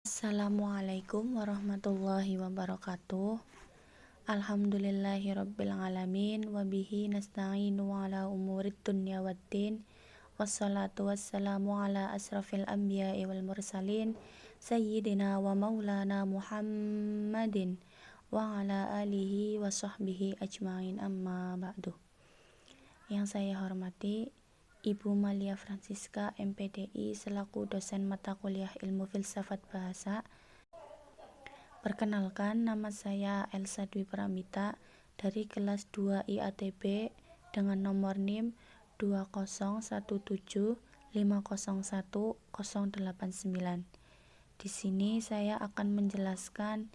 Assalamualaikum warahmatullahi wabarakatuh. Alhamdulillahirabbil alamin wa bihi nasta'inu ala umurid dunya waddin. Wassalatu wassalamu ala asrafil anbiya'i wal mursalin sayyidina wa maulana Muhammadin wa ala alihi wa sahbihi ajmain, amma ba'du. Yang saya hormati Ibu Malia Francisca MPDI selaku dosen mata kuliah Ilmu Filsafat Bahasa. Perkenalkan, nama saya Elsa Dwi Pramita dari kelas 2 IATB dengan nomor NIM 20175010089. Di sini saya akan menjelaskan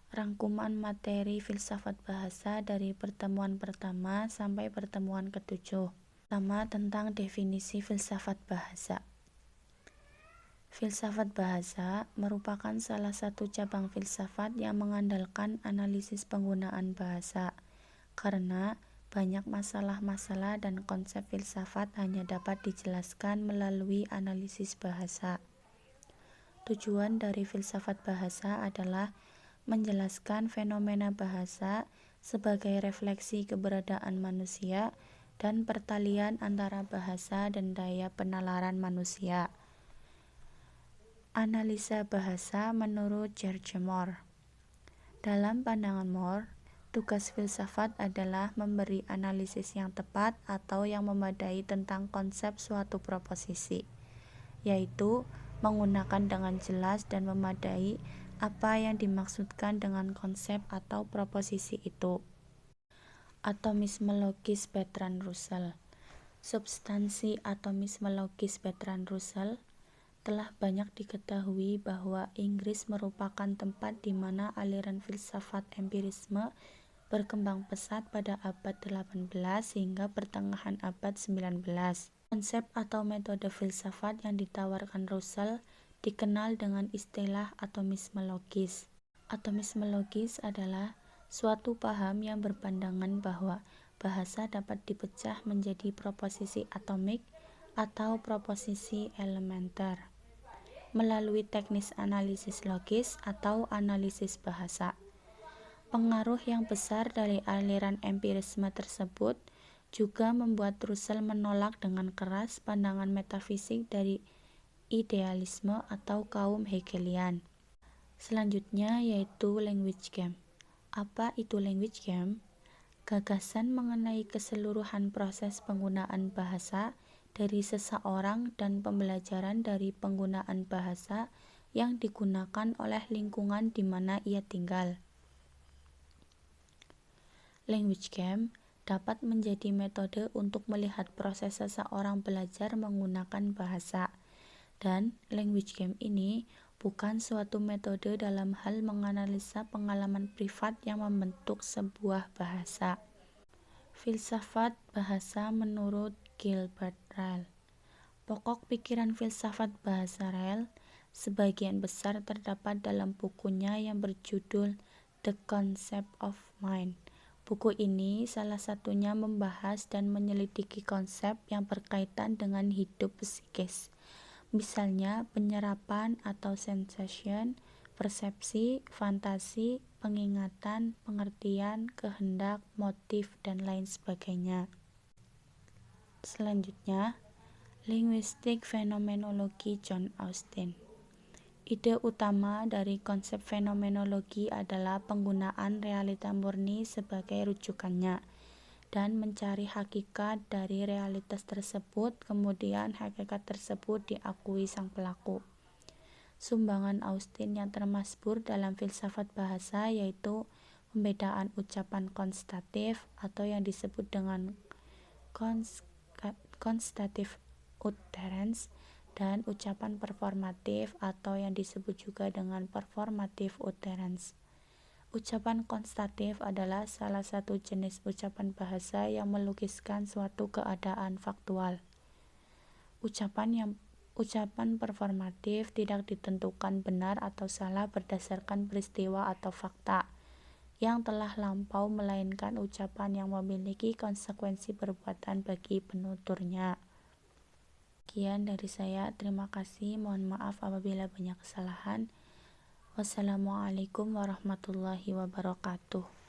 rangkuman materi filsafat bahasa dari pertemuan pertama sampai pertemuan ketujuh. Pertama, tentang definisi filsafat bahasa. Filsafat bahasa merupakan salah satu cabang filsafat yang mengandalkan analisis penggunaan bahasa, karena banyak masalah-masalah dan konsep filsafat hanya dapat dijelaskan melalui analisis bahasa. Tujuan dari filsafat bahasa adalah menjelaskan fenomena bahasa sebagai refleksi keberadaan manusia dan pertalian antara bahasa dan daya penalaran manusia. Analisa bahasa menurut George Moore. Dalam pandangan Moore, tugas filsafat adalah memberi analisis yang tepat atau yang memadai tentang konsep suatu proposisi, yaitu menggunakan dengan jelas dan memadai apa yang dimaksudkan dengan konsep atau proposisi itu. Atomisme logis Bertrand Russell. Substansi atomisme logis Bertrand Russell. Telah banyak diketahui bahwa Inggris merupakan tempat di mana aliran filsafat empirisme berkembang pesat pada abad 18 hingga pertengahan abad 19. Konsep atau metode filsafat yang ditawarkan Russell dikenal dengan istilah atomisme logis. Atomisme logis adalah suatu paham yang berpandangan bahwa bahasa dapat dipecah menjadi proposisi atomik atau proposisi elementer melalui teknis analisis logis atau analisis bahasa. Pengaruh yang besar dari aliran empirisme tersebut juga membuat Russell menolak dengan keras pandangan metafisik dari idealisme atau kaum Hegelian. Selanjutnya yaitu language game. Apa itu language game? Gagasan mengenai keseluruhan proses penggunaan bahasa dari seseorang dan pembelajaran dari penggunaan bahasa yang digunakan oleh lingkungan di mana ia tinggal. Language game dapat menjadi metode untuk melihat proses seseorang belajar menggunakan bahasa, dan language game ini bukan suatu metode dalam hal menganalisa pengalaman privat yang membentuk sebuah bahasa. Filsafat bahasa menurut Gilbert Ryle. Pokok pikiran filsafat bahasa Ryle sebagian besar terdapat dalam bukunya yang berjudul The Concept of Mind. Buku ini salah satunya membahas dan menyelidiki konsep yang berkaitan dengan hidup psikis, misalnya penyerapan atau sensation, persepsi, fantasi, pengingatan, pengertian, kehendak, motif, dan lain sebagainya. Selanjutnya, linguistik fenomenologi John Austin. Ide utama dari konsep fenomenologi adalah penggunaan realita murni sebagai rujukannya dan mencari hakikat dari realitas tersebut, kemudian hakikat tersebut diakui sang pelaku. Sumbangan Austin yang termasbur dalam filsafat bahasa yaitu pembedaan ucapan konstatif atau yang disebut dengan constative utterance dan ucapan performatif atau yang disebut juga dengan performative utterance. Ucapan konstatif adalah salah satu jenis ucapan bahasa yang melukiskan suatu keadaan faktual. Ucapan performatif tidak ditentukan benar atau salah berdasarkan peristiwa atau fakta yang telah lampau, melainkan ucapan yang memiliki konsekuensi perbuatan bagi penuturnya. Sekian dari saya, terima kasih, mohon maaf apabila banyak kesalahan. Wassalamualaikum warahmatullahi wabarakatuh.